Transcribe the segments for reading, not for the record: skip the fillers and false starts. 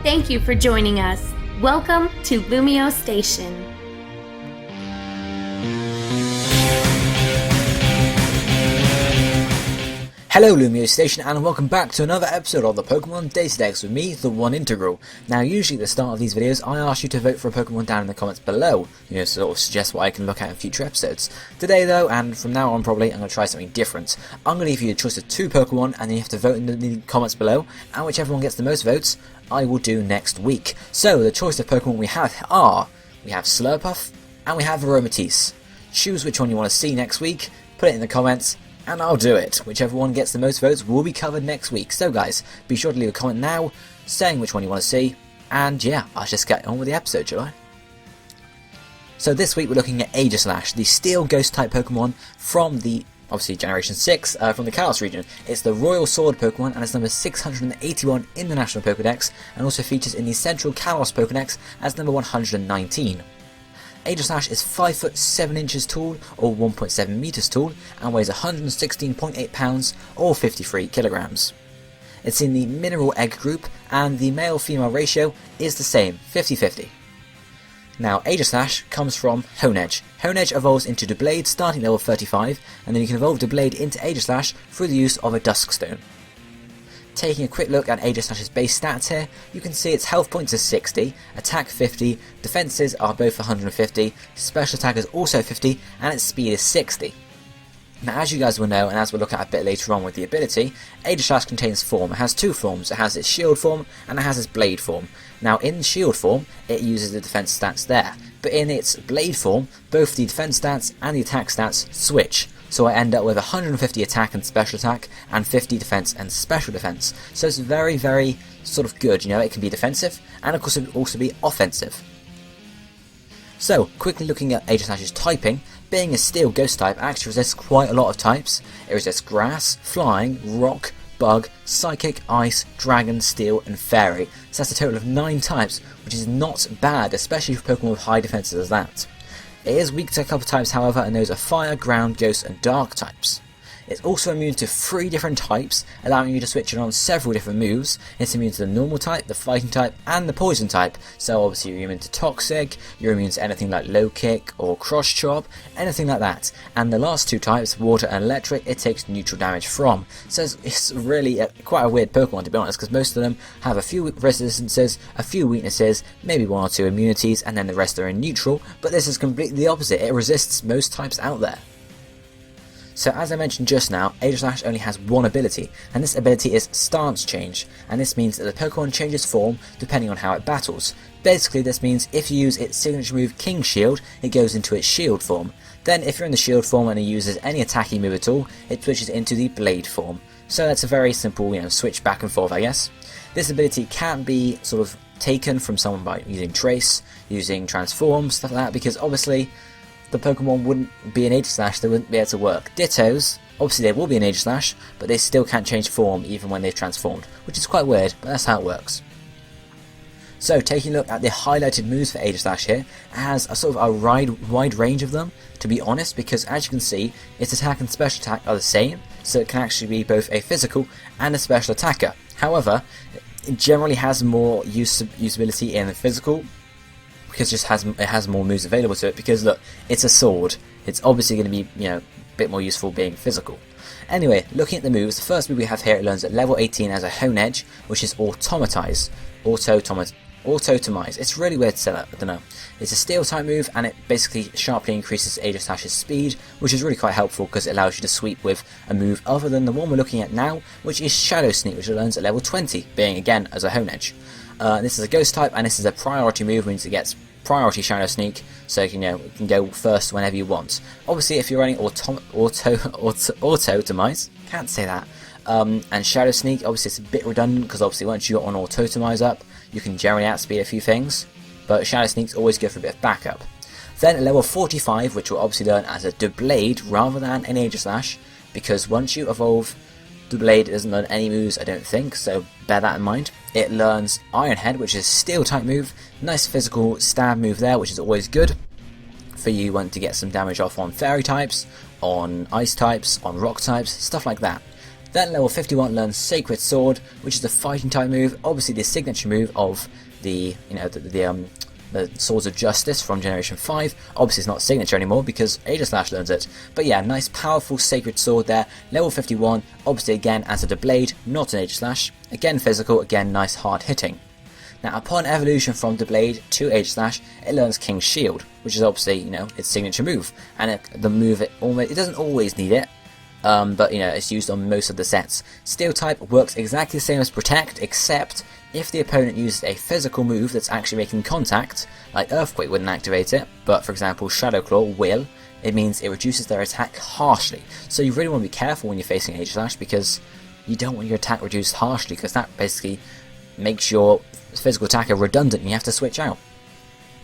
Thank you for joining us. Welcome to LumioseStation. Hello LumioseStation and welcome back to another episode of the Pokémon DataDex with me, TheOneIntegral. Now usually at the start of these videos I ask you to vote for a Pokémon down in the comments below, sort of suggest what I can look at in future episodes. Today though, and from now on probably, I'm going to try something different. I'm going to give you a choice of 2 Pokémon and then you have to vote in the comments below, and whichever one gets the most votes, I will do next week. So the choice of Pokémon we have are, we have Slurpuff and we have Aromatisse. Choose which one you want to see next week, put it in the comments, and I'll do it. Whichever one gets the most votes will be covered next week. So guys, be sure to leave a comment now saying which one you want to see, and yeah, I'll just get on with the episode, shall I? So this week we're looking at Aegislash, the Steel Ghost type Pokemon from the, obviously Generation 6, from the Kalos region. It's the Royal Sword Pokemon and it's number 681 in the National Pokédex, and also features in the Central Kalos Pokédex as number 119. Aegislash is 5 foot 7 inches tall, or 1.7 meters tall, and weighs 116.8 pounds, or 53 kilograms. It's in the mineral egg group, and the male-female ratio is the same, 50-50. Now, Aegislash comes from Honedge. Honedge evolves into Doublade starting level 35, and then you can evolve Doublade into Aegislash through the use of a Duskstone. Taking a quick look at Aegislash's base stats here, you can see its health points is 60, attack 50, defences are both 150, special attack is also 50, and its speed is 60. Now as you guys will know, and as we'll look at a bit later on with the ability, Aegislash contains form. It has 2 forms. It has its shield form and it has its blade form. Now in the shield form, it uses the defense stats there, but in its blade form, both the defense stats and the attack stats switch. So I end up with 150 attack and special attack, and 50 defense and special defense. So it's very, very sort of good, it can be defensive, and of course it can also be offensive. So, quickly looking at Aegislash's typing, being a Steel Ghost type, it actually resists quite a lot of types. It resists Grass, Flying, Rock, Bug, Psychic, Ice, Dragon, Steel, and Fairy. So that's a total of 9 types, which is not bad, especially for Pokemon with high defenses as that. It is weak to a couple types however, and those are Fire, Ground, Ghost and Dark types. It's also immune to 3 different types, allowing you to switch it on several different moves. It's immune to the normal type, the fighting type, and the poison type. So obviously you're immune to Toxic, you're immune to anything like Low Kick or Cross Chop, anything like that. And the last 2 types, Water and Electric, it takes neutral damage from. So it's really quite a weird Pokemon to be honest, because most of them have a few resistances, a few weaknesses, maybe 1 or 2 immunities, and then the rest are in neutral. But this is completely the opposite, it resists most types out there. So as I mentioned just now, Aegislash only has 1 ability, and this ability is Stance Change, and this means that the Pokemon changes form depending on how it battles. Basically this means if you use its signature move King Shield, it goes into its Shield form. Then if you're in the Shield form and it uses any attacking move at all, it switches into the Blade form. So that's a very simple, switch back and forth I guess. This ability can be sort of taken from someone by using Trace, using Transform, stuff like that, because obviously the Pokemon wouldn't be an Aegislash, they wouldn't be able to work. Dittos, obviously they will be an Aegislash, but they still can't change form even when they've transformed, which is quite weird, but that's how it works. So taking a look at the highlighted moves for Aegislash here, it has a sort of a wide range of them, to be honest, because as you can see, its attack and special attack are the same, so it can actually be both a physical and a special attacker. However, it generally has more usability in the physical, because it has more moves available to it, because look, it's a sword. It's obviously going to be, a bit more useful being physical. Anyway, looking at the moves, the first move we have here, it learns at level 18 as a Honedge, which is Automatize. Autotomize. It's really weird to say that, I don't know. It's a steel type move, and it basically sharply increases Aegislash's speed, which is really quite helpful because it allows you to sweep with a move other than the one we're looking at now, which is Shadow Sneak, which it learns at level 20, being again as a Honedge. This is a Ghost type, and this is a priority move, means it gets priority Shadow Sneak, so you can go first whenever you want. Obviously, if you're running Autotomize, can't say that, and Shadow Sneak, obviously it's a bit redundant because obviously once you got on Autotomize up, you can generally outspeed a few things, but Shadow Sneak's always good for a bit of backup. Then at level 45, which will obviously learn as a Doublade rather than an Aegislash, because once you evolve Doublade, it doesn't learn any moves, I don't think, so bear that in mind. It learns Iron Head, which is a steel type move, nice physical stab move there, which is always good for you want to get some damage off on fairy types, on ice types, on rock types, stuff like that. Then level 51 learns Sacred Sword, which is a fighting type move, obviously the signature move of the Swords of Justice from Generation 5. Obviously it's not signature anymore because Aegislash learns it. But yeah, nice powerful Sacred Sword there. Level 51, obviously again as a Blade, not an Aegislash. Again physical, again nice hard hitting. Now upon evolution from Blade to Aegislash, it learns King's Shield, which is obviously, its signature move. And the move, it doesn't always need it. But it's used on most of the sets. Steel type works exactly the same as Protect, except if the opponent uses a physical move that's actually making contact, like Earthquake wouldn't activate it, but for example Shadow Claw will, it means it reduces their attack harshly. So you really want to be careful when you're facing Aegislash, because you don't want your attack reduced harshly, because that basically makes your physical attacker redundant and you have to switch out.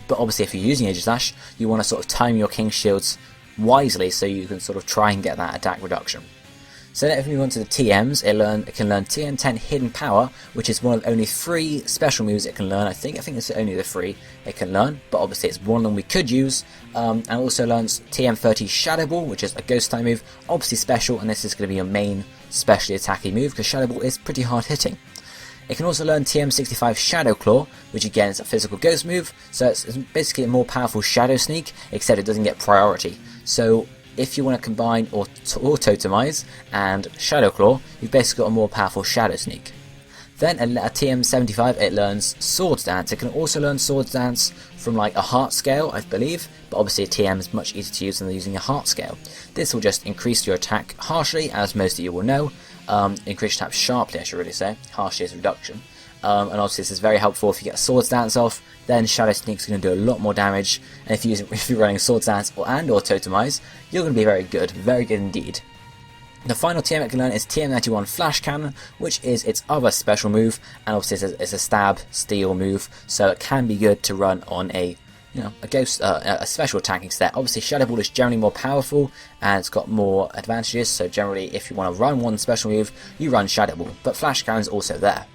But obviously if you're using Aegislash, you want to sort of time your King's Shields wisely so you can sort of try and get that attack reduction. So then if we move on to the TMs, it can learn TM10 Hidden Power, which is one of only 3 special moves it can learn. I think it's only the 3 it can learn, but obviously it's one of them we could use. And also learns TM30 Shadow Ball, which is a ghost type move, obviously special, and this is going to be your main specially attacking move because Shadow Ball is pretty hard hitting. It can also learn TM65 Shadow Claw, which again is a physical ghost move, so it's basically a more powerful Shadow Sneak, except it doesn't get priority. So if you want to combine or totemize and Shadow Claw, you've basically got a more powerful Shadow Sneak. Then a TM75, it learns Swords Dance. It can also learn Swords Dance from like a heart scale, I believe, but obviously a TM is much easier to use than using a heart scale. This will just increase your attack harshly, as most of you will know. Increase your attack sharply, I should really say. Harshly is reduction. And obviously this is very helpful if you get Swords Dance off, then Shadow Sneak's going to do a lot more damage, and if you're running Swords Dance or Totemize, you're going to be very good indeed. The final TM it can learn is TM91 Flash Cannon, which is its other special move, and obviously it's a stab, steal move, so it can be good to run on a special attacking set. Obviously Shadow Ball is generally more powerful and it's got more advantages, so generally if you want to run one special move, you run Shadow Ball, but Flash Cannon is also there.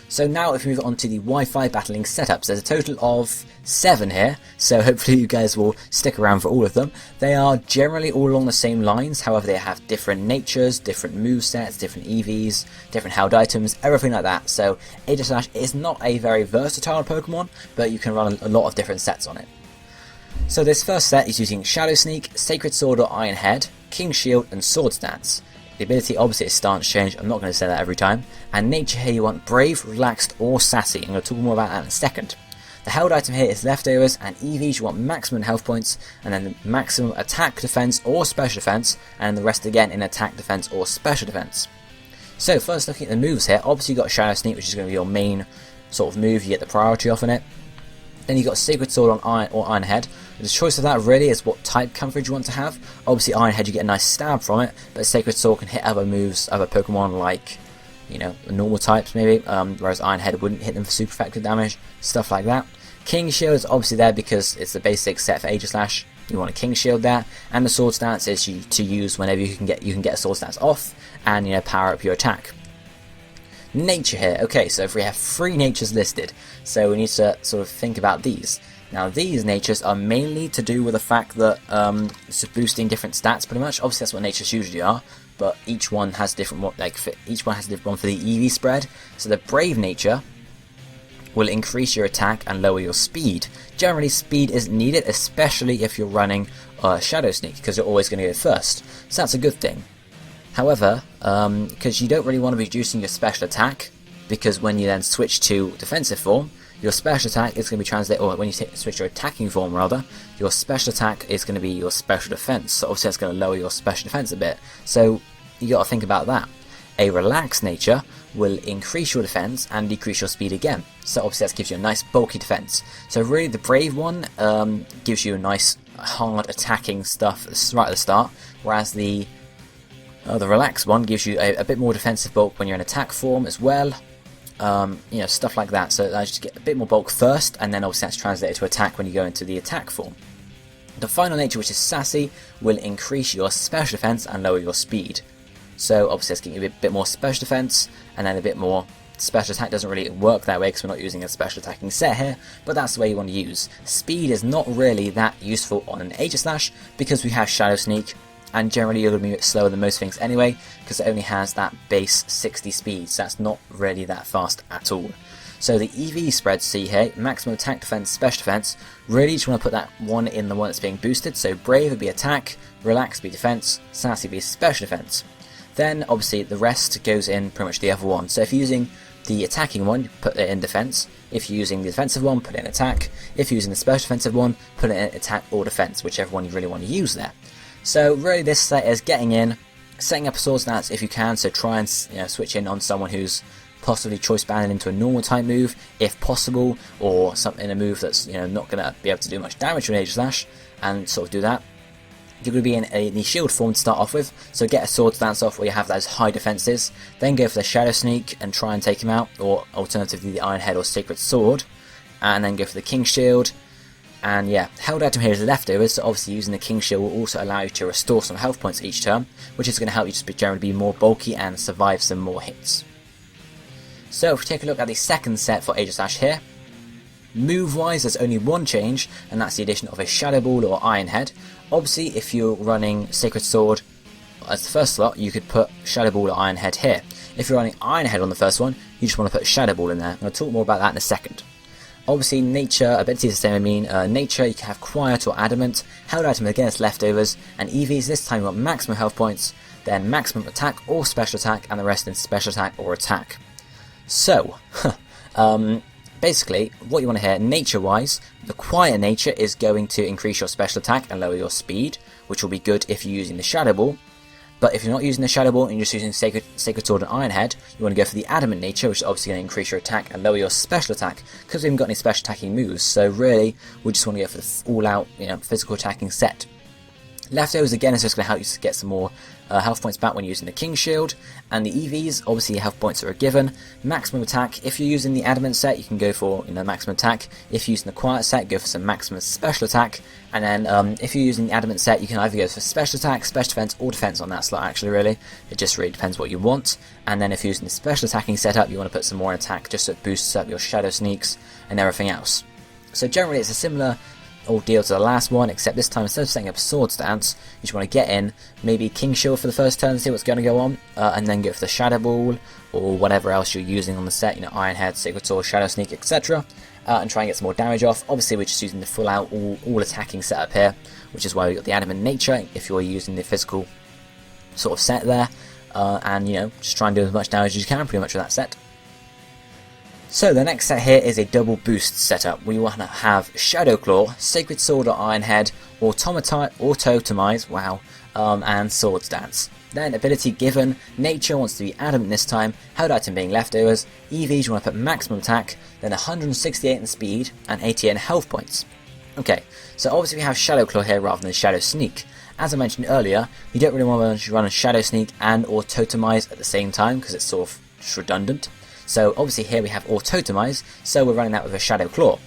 So now if we move on to the Wi-Fi battling setups, there's a total of 7 here, so hopefully you guys will stick around for all of them. They are generally all along the same lines, however they have different natures, different movesets, different EVs, different held items, everything like that. So Aegislash is not a very versatile Pokemon, but you can run a lot of different sets on it. So this first set is using Shadow Sneak, Sacred Sword or Iron Head, King's Shield and Swords Dance. The ability obviously is stance change, I'm not going to say that every time. And nature here you want brave, relaxed or sassy. I'm going to talk more about that in a second. The held item here is leftovers, and EVs you want maximum health points, and then the maximum attack, defense or special defense, and the rest again in attack, defense or special defense. So first looking at the moves here, obviously you've got Shadow Sneak, which is going to be your main sort of move, you get the priority off on it. Then you've got Sacred Sword on Iron Head. The choice of that really is what type coverage you want to have. Obviously Iron Head you get a nice stab from it, but Sacred Sword can hit other moves, other Pokemon like, normal types maybe, whereas Iron Head wouldn't hit them for super effective damage, stuff like that. King's Shield is obviously there because it's the basic set for Aegislash. You want a King's Shield there, and the Swords Dance is to use whenever you can get a Swords Dance off, and power up your attack. Nature here. Okay, so if we have 3 natures listed, so we need to sort of think about these. Now these natures are mainly to do with the fact that it's boosting different stats pretty much. Obviously that's what natures usually are, but each one has different each one has a different one for the EV spread. So the Brave nature will increase your attack and lower your speed. Generally speed isn't needed, especially if you're running Shadow Sneak, because you're always going to go first. So that's a good thing. However, because you don't really want to be reducing your special attack, because when you then switch to defensive form, your special attack is going to be translated, or when you switch your attacking form rather, your special attack is going to be your special defense. So obviously that's going to lower your special defense a bit. So you got to think about that. A relaxed nature will increase your defense and decrease your speed again. So obviously that gives you a nice bulky defense. So really the brave one gives you a nice hard attacking stuff right at the start, whereas the relaxed one gives you a bit more defensive bulk when you're in attack form as well. Stuff like that. So I just get a bit more bulk first, and then obviously that's translated to attack when you go into the attack form. The final nature, which is sassy, will increase your special defense and lower your speed. So obviously that's giving you a bit more special defense, and then a bit more special attack. Doesn't really work that way because we're not using a special attacking set here, but that's the way you want to use. Speed is not really that useful on an Aegislash because we have Shadow Sneak, and generally you're going to be a bit slower than most things anyway, because it only has that base 60 speed, so that's not really that fast at all. So the EV spreads, see here, maximum attack, defense, special defense, really just want to put that one in the one that's being boosted. So brave would be attack, relax would be defense, sassy would be special defense. Then obviously the rest goes in pretty much the other one. So if you're using the attacking one, you put it in defense. If you're using the defensive one, put it in attack. If you're using the special defensive one, put it in attack or defense, whichever one you really want to use there. So really this set is getting in, setting up a sword stance if you can, so try and switch in on someone who's possibly choice banded into a normal type move if possible, or something, a move that's not going to be able to do much damage with an Aegislash, and sort of do that. You're going to be in the shield form to start off with, so get a sword stance off where you have those high defenses, then go for the shadow sneak and try and take him out, or alternatively the iron head or sacred sword, and then go for the king shield. And yeah, held item here is leftovers, so obviously using the king shield will also allow you to restore some health points each turn, which is going to help you just generally be more bulky and survive some more hits. So if we take a look at the second set for Aegislash here, move wise there's only one change, and that's the addition of a Shadow Ball or Iron Head. Obviously if you're running Sacred Sword as the first slot, you could put Shadow Ball or Iron Head here. If you're running Iron Head on the first one, you just want to put Shadow Ball in there. I'll talk more about that in a second. Obviously nature, ability is the same, nature you can have quiet or adamant, held item again is leftovers, and EVs this time you want maximum health points, then maximum attack or special attack, and the rest in special attack or attack. So, basically, what you want to hear, nature-wise, the quiet nature is going to increase your special attack and lower your speed, which will be good if you're using the Shadow Ball. But if you're not using the Shadow Ball and you're just using Sacred Sword and Iron Head, you want to go for the Adamant nature, which is obviously going to increase your attack and lower your special attack, because we haven't got any special attacking moves, so really, we just want to go for the all-out, physical attacking set. Leftovers again is just going to help you to get some more health points back when using the King Shield, and the EVs, obviously health points are given. Maximum attack, if you're using the Adamant set you can go for maximum attack, if you're using the Quiet set go for some maximum special attack, and then if you're using the Adamant set you can either go for special attack, special defense or defense on that slot actually really, it just really depends what you want. And then if you're using the special attacking setup you want to put some more in attack just so it boosts up your shadow sneaks and everything else. So generally it's a similar ordeal to the last one, except this time instead of setting up a sword stance, you just want to get in, maybe King Shield for the first turn and see what's going to go on, and then go for the Shadow Ball, or whatever else you're using on the set, Iron Head, Sacred Sword, Shadow Sneak, etc., and try and get some more damage off. Obviously we're just using the full out, all attacking setup here, which is why we've got the Adamant nature, if you're using the physical sort of set there, and just try and do as much damage as you can pretty much with that set. So the next set here is a double boost setup. We want to have Shadow Claw, Sacred Sword or Iron Head, Autotomize, and Sword Stance. Then ability given, Nature wants to be Adamant this time, held item being leftovers, EVs you want to put maximum attack, then 168 in speed and 88 in health points. Okay, so obviously we have Shadow Claw here rather than Shadow Sneak. As I mentioned earlier, you don't really want to run a Shadow Sneak and or Totemise at the same time because it's sort of just redundant. So obviously here we have Autotomize, so we're running that with a Shadow Claw.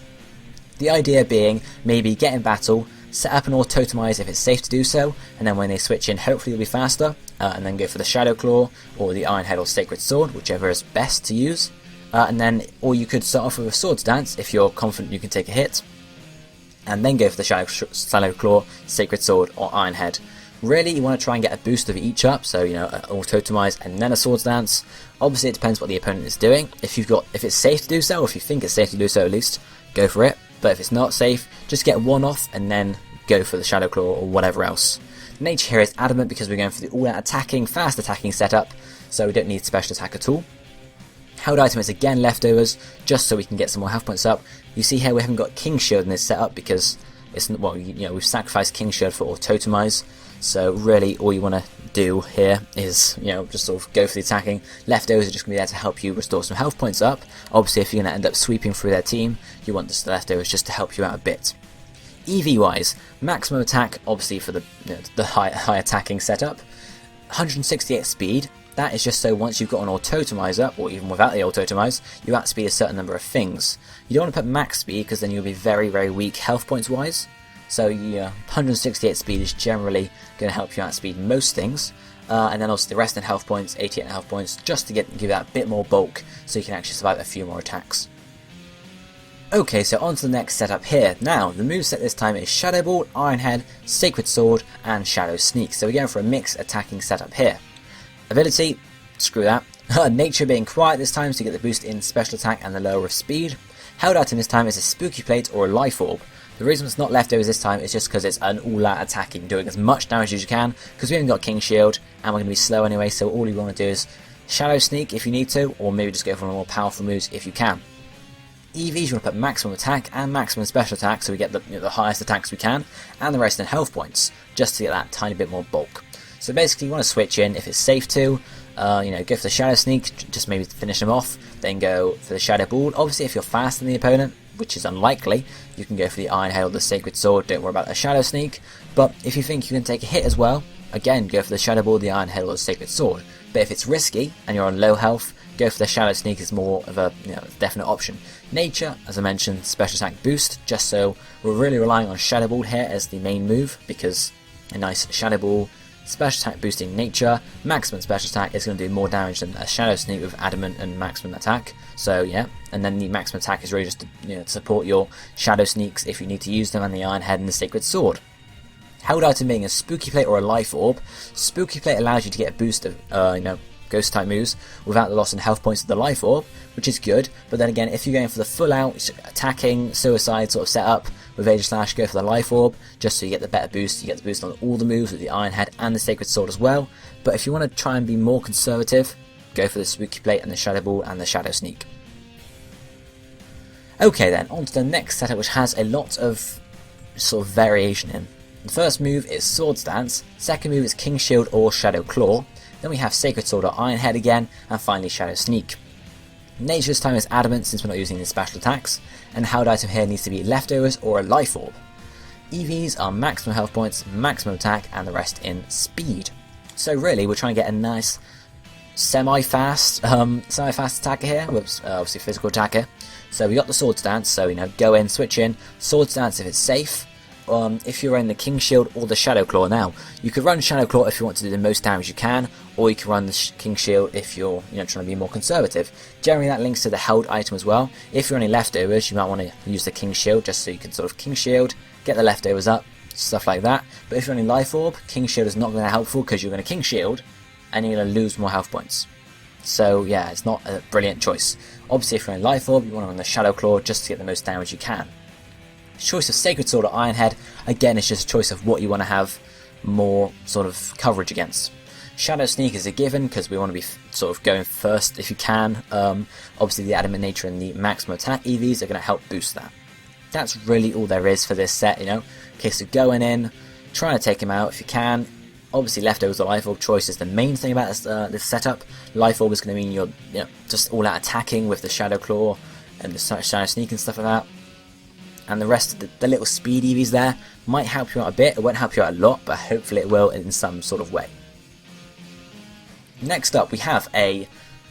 The idea being maybe get in battle, set up an Autotomize if it's safe to do so, and then when they switch in hopefully it'll be faster, and then go for the Shadow Claw or the Iron Head or Sacred Sword, whichever is best to use. Or you could start off with a Sword Stance if you're confident you can take a hit, and then go for the Shadow Claw, Sacred Sword or Iron Head. Really, you want to try and get a boost of each up, so Autotomize and then a Sword Stance. Obviously, it depends what the opponent is doing. If it's safe to do so, or if you think it's safe to do so at least, go for it. But if it's not safe, just get one off and then go for the Shadow Claw or whatever else. Nature here is Adamant because we're going for the all-out attacking, fast attacking setup, so we don't need special attack at all. Held item is again leftovers, just so we can get some more health points up. You see here we haven't got King Shield in this setup because we've sacrificed King Shield for Autotomize. So really all you want to do here is, just sort of go for the attacking. Leftovers are just going to be there to help you restore some health points up. Obviously if you're going to end up sweeping through their team, you want the leftovers just to help you out a bit. EV wise, maximum attack obviously for the high attacking setup. 168 speed, that is just so once you've got an Autotomize up, or even without the Autotomize, you outspeed a certain number of things. You don't want to put max speed because then you'll be very, very weak health points wise. So 168 speed is generally going to help you outspeed most things, and then also the rest in health points, 88 in health points, just to give that a bit more bulk so you can actually survive a few more attacks. Okay, so on to the next setup here. Now, the moveset this time is Shadow Ball, Iron Head, Sacred Sword, and Shadow Sneak. So we're going for a mixed attacking setup here. Ability, screw that. Nature being quiet this time, so you get the boost in special attack and the lower of speed. Held item this time is a Spooky Plate or a Life Orb. The reason it's not leftovers this time is just because it's an all-out attacking, doing as much damage as you can, because we haven't got King Shield, and we're going to be slow anyway, so all you want to do is Shadow Sneak if you need to, or maybe just go for one of the more powerful moves if you can. EVs, you want to put maximum attack and maximum special attack, so we get the highest attacks we can, and the rest in health points, just to get that tiny bit more bulk. So basically you want to switch in if it's safe to, go for the Shadow Sneak, just maybe finish them off, then go for the Shadow Ball. Obviously if you're faster than the opponent, which is unlikely, you can go for the Iron Head or the Sacred Sword, don't worry about the Shadow Sneak. But if you think you can take a hit as well, again go for the Shadow Ball, the Iron Head or the Sacred Sword. But if it's risky and you're on low health, go for the Shadow Sneak is more of a definite option. Nature, as I mentioned, special attack boost, just so we're really relying on Shadow Ball here as the main move, because a nice Shadow Ball, special attack boosting nature, maximum special attack is going to do more damage than a Shadow Sneak with adamant and maximum attack. So yeah, and then the maximum attack is really just to support your Shadow Sneaks if you need to use them, and the Iron Head and the Sacred Sword. Held item being a Spooky Plate or a Life Orb. Spooky Plate allows you to get a boost of ghost type moves without the loss in health points of the Life Orb, which is good. But then again, if you're going for the full out attacking suicide sort of setup with Aegislash, go for the Life Orb, just so you get the better boost. You get the boost on all the moves with the Iron Head and the Sacred Sword as well. But if you want to try and be more conservative, go for the Spooky Plate and the Shadow Ball and the Shadow Sneak. Okay then, on to the next setup, which has a lot of sort of variation in. The first move is Sword Stance, second move is King Shield or Shadow Claw, then we have Sacred Sword or Iron Head again, and finally Shadow Sneak. Nature this time is Adamant since we're not using the special attacks, and the held item here needs to be Leftovers or a Life Orb. EVs are maximum health points, maximum attack, and the rest in speed. So really, we're trying to get a nice semi-fast attacker here, with obviously physical attacker. So we got the Sword Stance, so go in, switch in, Sword Stance if it's safe. If you're in the King Shield or the Shadow Claw. Now, you could run Shadow Claw if you want to do the most damage you can, or you can run the King Shield if you're trying to be more conservative. Generally that links to the held item as well. If you're any leftovers, you might want to use the King Shield just so you can sort of King Shield, get the leftovers up, stuff like that. But if you're any Life Orb, King Shield is not going to be helpful because you're going to King Shield and you're going to lose more health points. So yeah, it's not a brilliant choice. Obviously if you're in Life Orb, you want to run the Shadow Claw just to get the most damage you can. Choice of Sacred Sword or Iron Head, again it's just a choice of what you want to have more sort of coverage against. Shadow Sneak is a given because we want to be sort of going first if you can. Obviously the Adamant Nature and the maximum attack EVs are going to help boost that. That's really all there is for this set, Okay, so going in, trying to take him out if you can. Obviously Leftovers or Life Orb choice is the main thing about this setup. Life Orb is going to mean you're just all out attacking with the Shadow Claw and the Shadow Sneak and stuff like that. And the rest of the little speed EVs there might help you out a bit. It won't help you out a lot, but hopefully it will in some sort of way. Next up we have a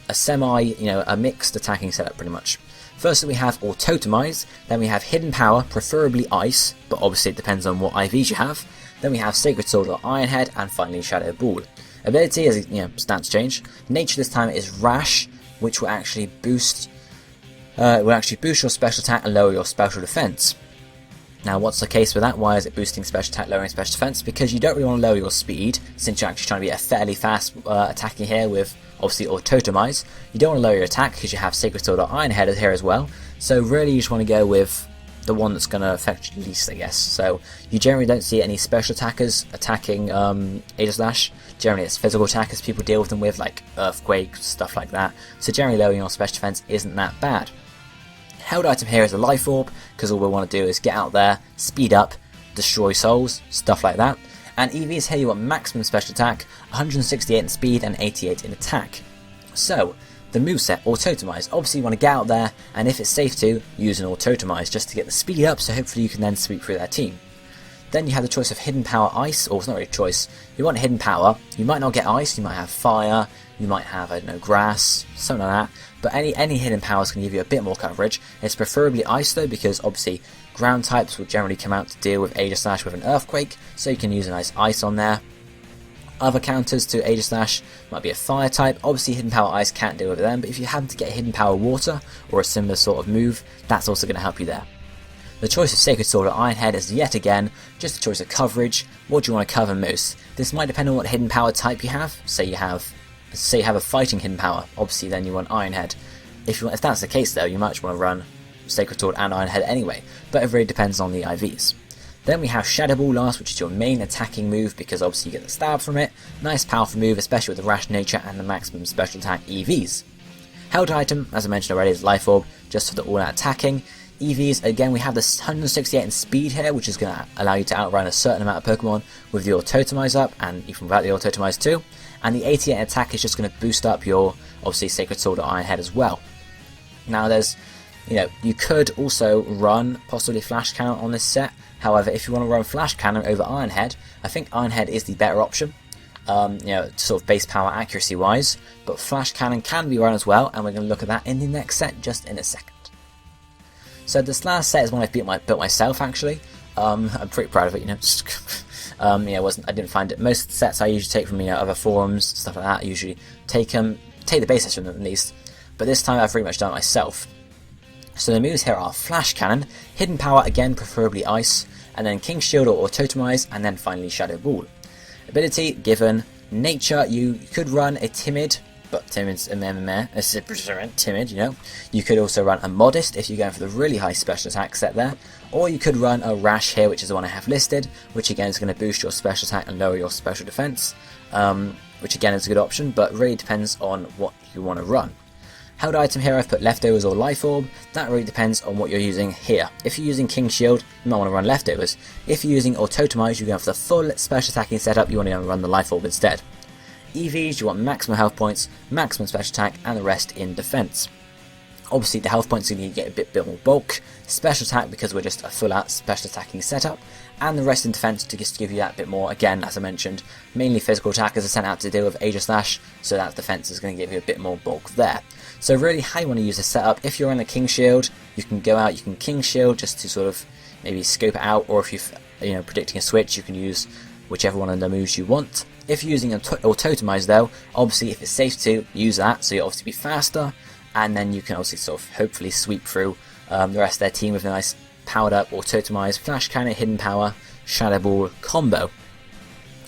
a mixed attacking setup pretty much. Firstly we have Autotomize, then we have Hidden Power, preferably Ice, but obviously it depends on what IVs you have. Then we have Sacred Sword or Iron Head, and finally Shadow Ball. Ability is stance change. Nature this time is Rash, which will actually boost your special attack and lower your special defense. Now what's the case with that? Why is it boosting special attack, lowering special defense? Because you don't really want to lower your speed, since you're actually trying to be a fairly fast attacking here with obviously Autotomize. You don't want to lower your attack because you have Sacred Sword or Iron Head here as well. So really you just want to go with the one that's going to affect you least, I guess. So you generally don't see any special attackers attacking Aegislash. Generally it's physical attackers people deal with them with, like Earthquake, stuff like that. So generally lowering your special defense isn't that bad. Held item here is a Life Orb, because all we want to do is get out there, speed up, destroy souls, stuff like that. And EVs here you want maximum special attack, 168 in speed and 88 in attack. So, the moveset, Autotomize. Obviously you want to get out there, and if it's safe to, use an Autotomize just to get the speed up, so hopefully you can then sweep through their team. Then you have the choice of Hidden Power Ice, or it's not really a choice. You want Hidden Power, you might not get Ice, you might have Fire, you might have, I don't know, Grass, something like that. But any Hidden Powers can give you a bit more coverage. It's preferably Ice though, because obviously ground types will generally come out to deal with Aegislash with an Earthquake, so you can use a nice Ice on there. Other counters to Aegislash might be a fire type. Obviously hidden power ice can't deal with them, but if you happen to get hidden power water or a similar sort of move, that's also going to help you there. The choice of Sacred Sword or Iron Head is yet again just a choice of coverage. What do you want to cover most? This might depend on what hidden power type you have. Say you have a fighting hidden power, obviously then you want Iron Head. If that's the case though, you might want to run Sacred Sword and Iron Head anyway, but it really depends on the IVs. Then we have Shadow Ball last, which is your main attacking move because obviously you get the stab from it. Nice powerful move, especially with the rash nature and the maximum special attack EVs. Held item, as I mentioned already, is Life Orb, just for the all-out attacking. EVs, again, we have the 168 in speed here, which is going to allow you to outrun a certain amount of Pokemon with your Totemize up, and even without the Totemize too. And the 88 attack is just going to boost up your, obviously, Sacred Sword or Iron Head as well. Now there's, you could also run possibly Flash Cannon on this set. However, if you want to run Flash Cannon over Iron Head, I think Iron Head is the better option. Sort of base power accuracy wise, but Flash Cannon can be run as well, and we're going to look at that in the next set just in a second. So this last set is one I built myself actually. I'm pretty proud of it, I didn't find it. Most sets I usually take from other forums, stuff like that. I usually take the basics from them at least, but this time I've pretty much done it myself. So the moves here are Flash Cannon, Hidden Power again, preferably Ice, and then King Shield or Totemize, and then finally Shadow Ball. Ability given Nature, you could run a Timid. But timid's timid, You could also run a Modest if you're going for the really high special attack set there. Or you could run a Rash here, which is the one I have listed, which again is going to boost your special attack and lower your special defense. Which again is a good option, but really depends on what you want to run. Held item here, I've put Leftovers or Life Orb. That really depends on what you're using here. If you're using King Shield, you might want to run Leftovers. If you're using Totemize, you're going for the full special attacking setup, you want to run the Life Orb instead. EVs, you want maximum health points, maximum special attack, and the rest in defense. Obviously the health points are going to get a bit more bulk, special attack because we're just a full out special attacking setup, and the rest in defense to just give you that bit more, again as I mentioned, mainly physical attackers are sent out to deal with Aegislash, so that defense is going to give you a bit more bulk there. So really how you want to use this setup, if you're in a King Shield, you can go out, you can King Shield just to sort of maybe scope it out, or if you're predicting a switch, you can use whichever one of the moves you want. If you're using a Totemize though, obviously if it's safe to, use that, so you'll obviously be faster, and then you can obviously sort of hopefully sweep through the rest of their team with a nice powered up or Totemize, Flash Cannon, Hidden Power, Shadow Ball combo.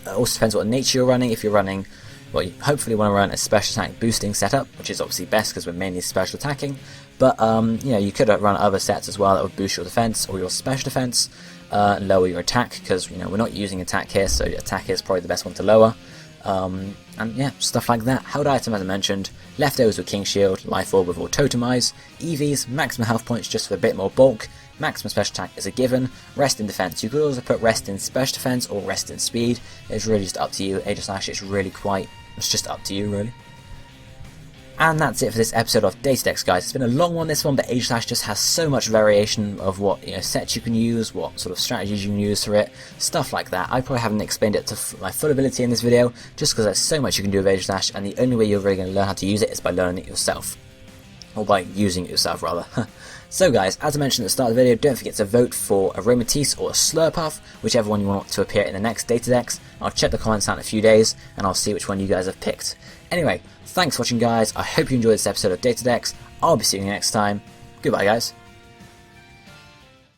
It also depends what nature you're running. If you're running, well, you hopefully want to run a special attack boosting setup, which is obviously best because we're mainly special attacking, but you could run other sets as well that would boost your defense or your special defense. Lower your attack because we're not using attack here, so attack is probably the best one to lower, and yeah, stuff like that. Held item as I mentioned, Leftovers with King Shield, Life Orb with Totemize, EVs, maximum health points just for a bit more bulk, maximum special attack is a given, rest in defense. You could also put rest in special defense or rest in speed. It's really just up to you. Aegislash, it's just up to you really. And that's it for this episode of DataDex, guys. It's been a long one, this one, but Aegislash just has so much variation of what sets you can use, what sort of strategies you can use for it, stuff like that. I probably haven't explained it to my full ability in this video, just because there's so much you can do with Aegislash, and the only way you're really going to learn how to use it is by learning it yourself. Or by using it yourself, rather. So guys, as I mentioned at the start of the video, don't forget to vote for a Aromatisse or a Slurpuff, whichever one you want to appear in the next DataDex. I'll check the comments out in a few days, and I'll see which one you guys have picked. Anyway, thanks for watching guys, I hope you enjoyed this episode of DataDex. I'll be seeing you next time. Goodbye guys.